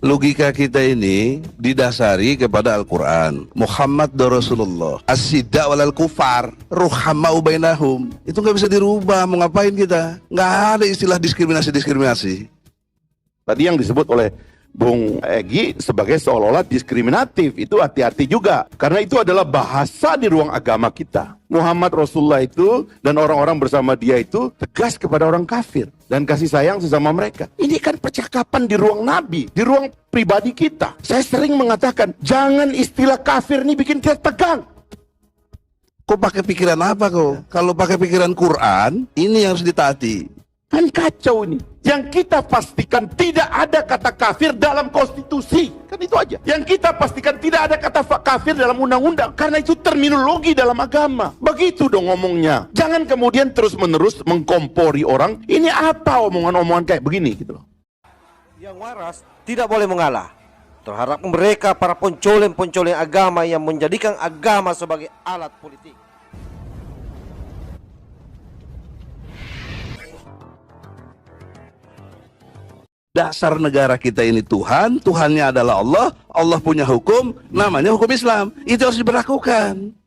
Logika kita ini didasari kepada Al-Quran. Muhammad Rasulullah, as-sidda walal kufar, ruhamau bainahum. Itu nggak bisa dirubah. Mau ngapain kita? Nggak ada istilah diskriminasi. Tadi yang disebut oleh Bung Egy sebagai seolah-olah diskriminatif, itu hati-hati juga, karena itu adalah bahasa di ruang agama kita. Muhammad Rasulullah itu dan orang-orang bersama dia itu tegas kepada orang kafir dan kasih sayang sesama mereka. Ini kan percakapan di ruang Nabi, di ruang pribadi kita. Saya sering mengatakan, jangan istilah kafir ini bikin kita tegang. Kok pakai pikiran apa kok? Kalau pakai pikiran Quran, ini yang harus ditaati. Kan kacau ini. Yang kita pastikan tidak ada kata kafir dalam konstitusi. Kan itu aja. Yang kita pastikan tidak ada kata kafir dalam undang-undang. Karena itu terminologi dalam agama. Begitu dong ngomongnya. Jangan kemudian terus-menerus mengkompori orang. Ini apa omongan-omongan kayak begini gitu loh. Yang waras tidak boleh mengalah terhadap mereka para pencoleng-pencoleng agama yang menjadikan agama sebagai alat politik. Dasar negara kita ini Tuhan, Tuhannya adalah Allah, Allah punya hukum, namanya hukum Islam. Itu harus diberlakukan.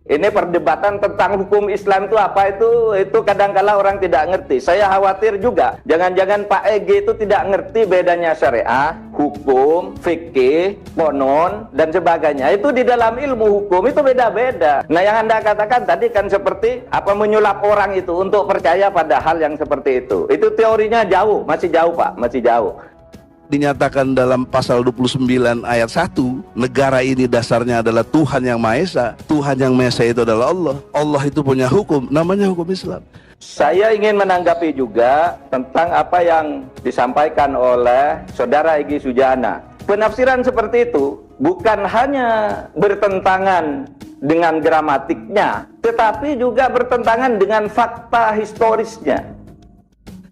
Ini perdebatan tentang hukum Islam itu apa itu kadang-kala orang tidak ngerti. Saya khawatir juga, jangan-jangan Pak Egy itu tidak ngerti bedanya syariah, hukum, fikih, konon, dan sebagainya. Itu di dalam ilmu hukum itu beda-beda. Nah yang Anda katakan tadi kan seperti apa menyulap orang itu untuk percaya pada hal yang seperti itu. Itu teorinya jauh, masih jauh Pak, masih jauh. Dinyatakan dalam pasal 29 ayat 1, negara ini dasarnya adalah Tuhan yang Maha Esa. Tuhan yang Maha Esa itu adalah Allah. Allah itu punya hukum, namanya hukum Islam. Saya ingin menanggapi juga tentang apa yang disampaikan oleh Saudara Egy Sujana. Penafsiran seperti itu bukan hanya bertentangan dengan gramatiknya, tetapi juga bertentangan dengan fakta historisnya.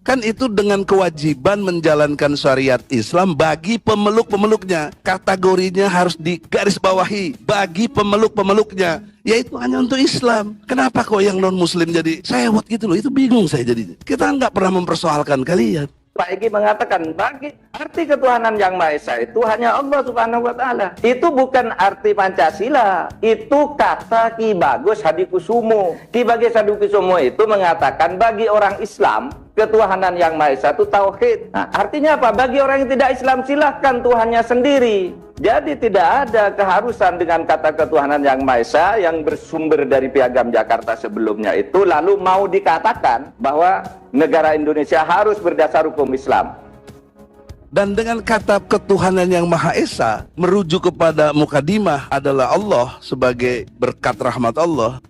Kan itu dengan kewajiban menjalankan syariat Islam bagi pemeluk-pemeluknya. Kategorinya harus digarisbawahi bagi pemeluk-pemeluknya, yaitu hanya untuk Islam. Kenapa kok yang non-muslim jadi sewot gitu loh? Itu bingung saya jadi. Kita nggak pernah mempersoalkan kalian. Pak Egy mengatakan bagi arti ketuhanan yang Maha Esa itu hanya Allah Subhanahu wa Ta'ala. Itu bukan arti Pancasila, itu kata Ki Bagus Hadikusumo. Ki Bagus Hadikusumo itu mengatakan bagi orang Islam ketuhanan yang Maha Esa itu tauhid. Nah, artinya apa? Bagi orang yang tidak Islam silahkan Tuhannya sendiri. Jadi tidak ada keharusan dengan kata ketuhanan yang Maha Esa yang bersumber dari Piagam Jakarta sebelumnya itu lalu mau dikatakan bahwa negara Indonesia harus berdasar hukum Islam. Dan dengan kata ketuhanan yang Maha Esa merujuk kepada mukadimah adalah Allah sebagai berkat rahmat Allah.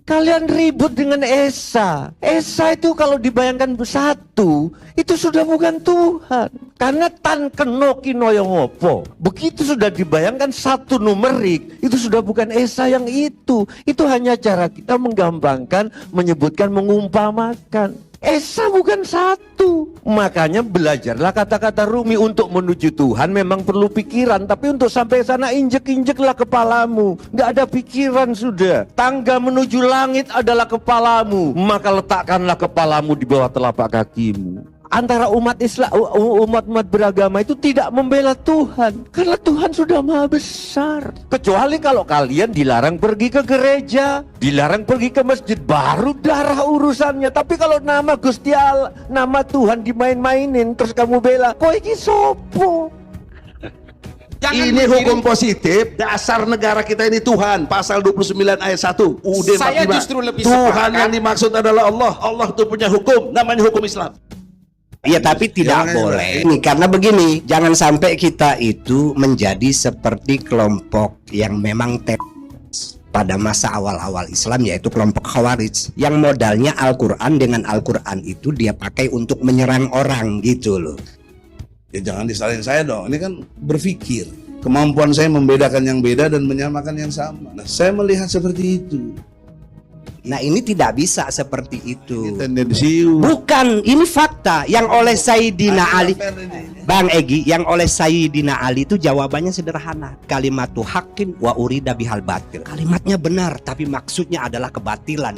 Kalian ribut dengan Esa. Esa itu kalau dibayangkan satu, itu sudah bukan Tuhan. Karena tan keno kinoyong opo. Begitu sudah dibayangkan satu numerik, itu sudah bukan Esa yang itu. Itu hanya cara kita menggampangkan, menyebutkan, mengumpamakan. Esa bukan satu. Makanya belajarlah kata-kata Rumi. Untuk menuju Tuhan memang perlu pikiran, tapi untuk sampai sana injek-injeklah kepalamu. Gak ada pikiran sudah. Tangga menuju langit adalah kepalamu, maka letakkanlah kepalamu di bawah telapak kakimu. Antara umat Islam, umat-umat beragama itu tidak membela Tuhan, karena Tuhan sudah maha besar. Kecuali kalau kalian dilarang pergi ke gereja, dilarang pergi ke masjid, baru darah urusannya. Tapi kalau nama Gusti Allah, nama Tuhan dimain-mainin, terus kamu bela, kok iki sopo? Ini hukum positif, dasar negara kita ini Tuhan, pasal 29 ayat 1 UUD 45. Saya justru lebih Tuhan sepakat. yang dimaksud adalah Allah. Allah itu punya hukum, namanya hukum Islam. Iya, tapi tidak boleh. Karena begini, jangan sampai kita itu menjadi seperti kelompok yang memang pada masa awal-awal Islam, yaitu kelompok Khawarij, yang modalnya Al-Quran. Dengan Al-Quran itu dia pakai untuk menyerang orang gitu loh. Ya jangan disalahin saya dong, ini kan berpikir. Kemampuan saya membedakan yang beda dan menyamakan yang sama. Nah, saya melihat seperti itu. Nah, ini tidak bisa seperti itu. Ini tendensius. Bukan, ini fakta yang oleh Sayyidina Ali. Bang Egy, yang oleh Sayyidina Ali itu jawabannya sederhana. Kalimatu haqqin wa urida bihal batil. Kalimatnya benar, tapi maksudnya adalah kebatilan.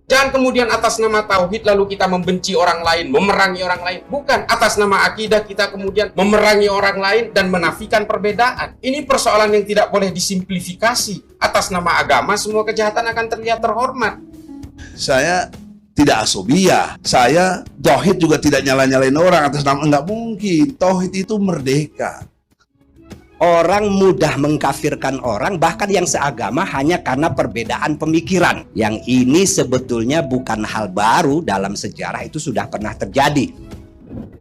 Jangan kemudian atas nama tauhid lalu kita membenci orang lain, memerangi orang lain. Bukan, atas nama akidah kita kemudian memerangi orang lain dan menafikan perbedaan. Ini persoalan yang tidak boleh disimplifikasi. Atas nama agama semua kejahatan akan terlihat terhormat. Saya tidak asobiah. Saya tauhid juga tidak nyala-nyalain orang atas nama, enggak mungkin. Tauhid itu merdeka. Orang mudah mengkafirkan orang, bahkan yang seagama, hanya karena perbedaan pemikiran. Yang ini sebetulnya bukan hal baru dalam sejarah, itu sudah pernah terjadi.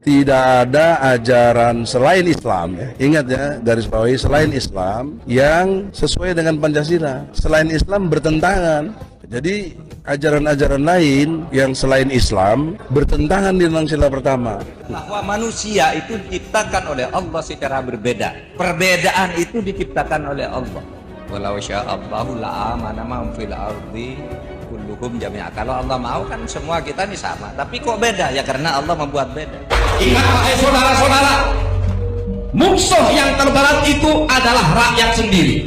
Tidak ada ajaran selain Islam, ya. Ingat ya, garis bawahi, selain Islam yang sesuai dengan Pancasila. Selain Islam bertentangan. Jadi ajaran-ajaran lain yang selain Islam bertentangan dengan sila pertama. Bahwa manusia itu diciptakan oleh Allah secara berbeda. Perbedaan itu diciptakan oleh Allah. Walau sya'allahu la'amana man fil ardi kulluhum jami'a. Kalau Allah mau kan semua kita ini sama. Tapi kok beda? Ya karena Allah membuat beda. Ingat wahai saudara-saudara, musuh yang terberat itu adalah rakyat sendiri.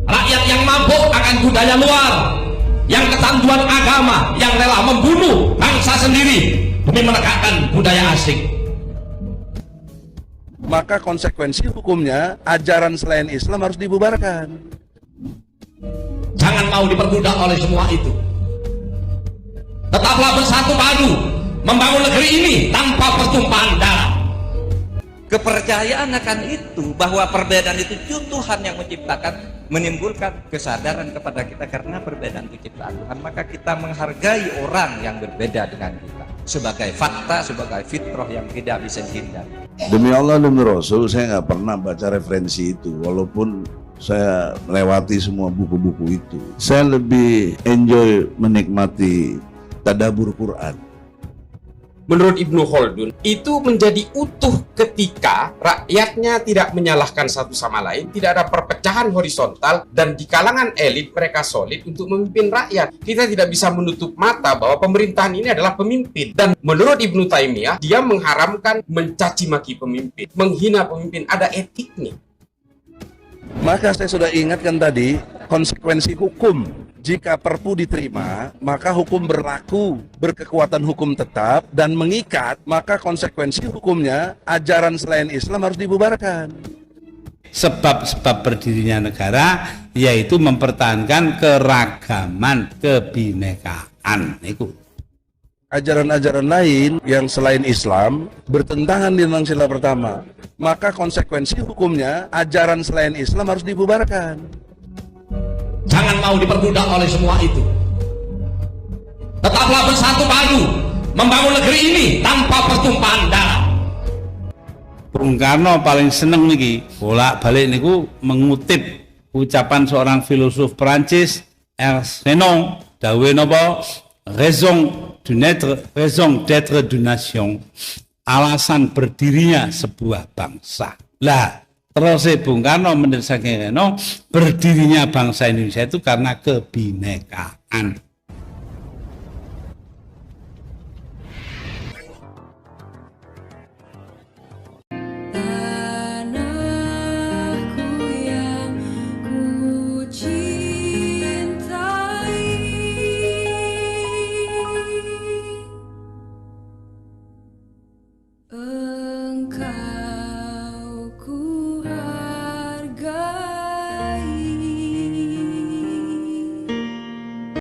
Rakyat yang mabuk akan budaya luar, yang kecanduan agama, yang rela membunuh bangsa sendiri demi menegakkan budaya asing. Maka konsekuensi hukumnya ajaran selain Islam harus dibubarkan. Jangan mau diperbudak oleh semua itu. Tetaplah bersatu padu membangun negeri ini tanpa pertumpahan darah. Kepercayaan akan itu, bahwa perbedaan itu Tuhan yang menciptakan, menimbulkan kesadaran kepada kita karena perbedaan itu ciptaan Tuhan. Maka kita menghargai orang yang berbeda dengan kita sebagai fakta, sebagai fitrah yang tidak bisa dihindari. Demi Allah, demi Rasul, saya nggak pernah baca referensi itu. Walaupun saya melewati semua buku-buku itu. Saya lebih enjoy menikmati tadabbur Quran. Menurut Ibnu Khaldun, itu menjadi utuh ketika rakyatnya tidak menyalahkan satu sama lain, tidak ada perpecahan horizontal, dan di kalangan elit mereka solid untuk memimpin rakyat. Kita tidak bisa menutup mata bahwa pemerintahan ini adalah pemimpin. Dan menurut Ibnu Taimiyah, dia mengharamkan mencaci maki pemimpin, menghina pemimpin, ada etiknya. Maka saya sudah ingatkan tadi, konsekuensi hukum. Jika perpu diterima, maka hukum berlaku, berkekuatan hukum tetap, dan mengikat, maka konsekuensi hukumnya, ajaran selain Islam harus dibubarkan. Sebab-sebab berdirinya negara, yaitu mempertahankan keragaman, kebinekaan. Itu. Ajaran-ajaran lain yang selain Islam bertentangan dengan sila pertama, maka konsekuensi hukumnya, ajaran selain Islam harus dibubarkan. Jangan mau diperbudak oleh semua itu. Tetaplah bersatu padu membangun negeri ini tanpa pertumpahan darah. Bung Karno paling seneng niki bolak-balik niku mengutip ucapan seorang filosof Perancis, Ernst Renan, dawuhe napa? Raison d'être d'une nation. Alasan berdirinya sebuah bangsa. Lah, terus Bung Karno mendesak Reno, berdirinya bangsa Indonesia itu karena kebinekaan.